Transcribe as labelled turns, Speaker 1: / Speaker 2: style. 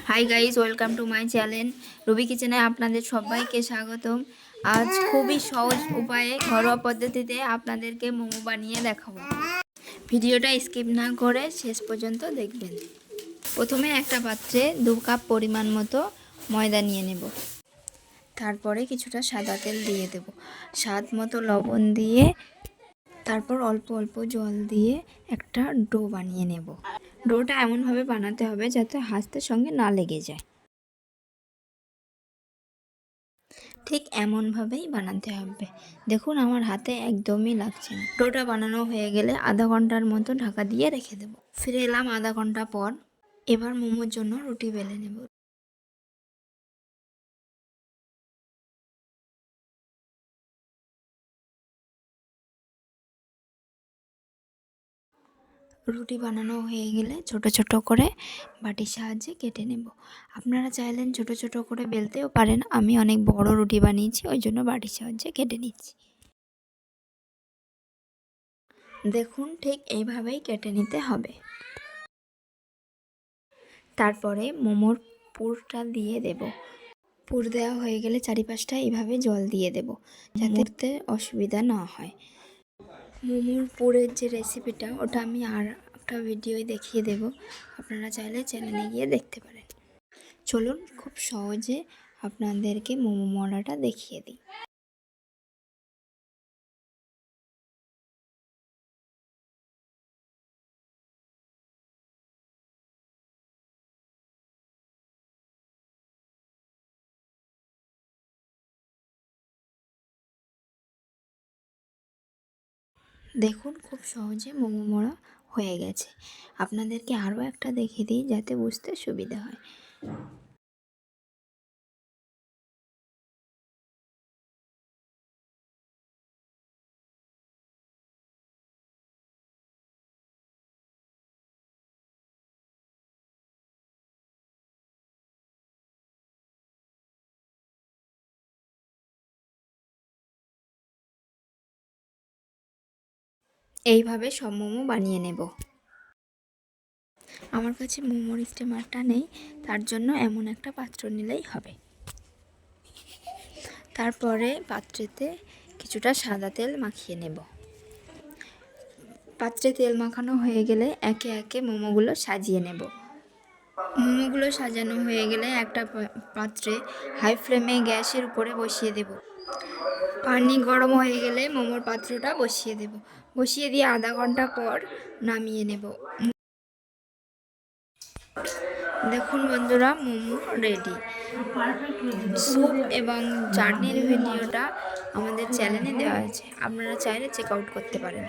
Speaker 1: Hi guys, welcome to my channel Ruby কিচেনে আপনাদের সবাইকে স্বাগতম। আজ খুবই সহজ উপায়ে ঘরোয়া পদ্ধতিতে আপনাদেরকে মোমো বানিয়ে দেখাবো। ভিডিওটা স্কিপ না করে শেষ পর্যন্ত দেখবেন। প্রথমে একটা পাত্রে 2 কাপ পরিমাণ মতো ময়দা নিয়ে নেব। তারপরে কিছুটা সাদা তেল দিয়ে দেব, স্বাদ মতো লবণ দিয়ে, তারপর অল্প অল্প জল দিয়ে একটা ডো বানিয়ে নেব। ডোটা এমনভাবে বানাতে হবে যাতে হাতের সঙ্গে না লেগে যায়। ঠিক এমনভাবেই বানাতে হবে। দেখুন আমার হাতে একদমই লাগছে না। ডোটা বানানো হয়ে গেলে আধা ঘন্টার মতো ঢাকা দিয়ে রেখে দেব। ফিরে এলাম আধা ঘন্টা পর। এবার মোমোর জন্য রুটি বেলে নেব। রুটি বানানো হয়ে গেলে ছোট ছোট করে বাটির সাহায্যে কেটে নেব। আপনারা চাইলেন ছোট ছোট করে বেলতেও পারেন। আমি অনেক বড় রুটি বানিয়েছি, ওই জন্য বাটির সাহায্যে কেটে নিচ্ছি। দেখুন ঠিক এইভাবেই কেটে নিতে হবে। তারপরে মোমোর পুরটা দিয়ে দেব। পুর দেওয়া হয়ে গেলে চারিপাশটা এইভাবে জল দিয়ে দেব যাতে অসুবিধা না হয়। মোমোর পুরের যে রেসিপিটা ওটা আমি আর একটা ভিডিওয় দেখিয়ে দেব, আপনারা চাইলে চ্যানেলে গিয়ে দেখতে পারেন। চলুন খুব সহজে আপনাদেরকে মোমো মলাটা দেখিয়ে দিই। দেখুন খুব সহজে মোমো মোড়া হয়ে গেছে। আপনাদেরকে আরও একটা দেখিয়ে দিই যাতে বুঝতে সুবিধা হয়। এইভাবে সব মোমো বানিয়ে নেব। আমার কাছে মোমোর স্টিমারটা নেই, তার জন্য এমন একটা পাত্র নিলেই হবে। তারপরে পাত্রেতে কিছুটা সাদা তেল মাখিয়ে নেব। পাত্রে তেল মাখানো হয়ে গেলে একে একে মোমোগুলো সাজিয়ে নেব। মোমোগুলো সাজানো হয়ে গেলে একটা পাত্রে হাই ফ্লেমে গ্যাসের উপরে বসিয়ে দেব। পানি গরম হয়ে গেলে মোমোর পাত্রটা বসিয়ে দেব। বসিয়ে দিয়ে আধা ঘন্টা পর নামিয়ে নেব। দেখুন বন্ধুরা, মোমো রেডি। স্যুপ এবং চাটনির ভিডিওটা আমাদের চ্যানেলে দেওয়া আছে, আপনারা চাইলে চেক আউট করতে পারেন।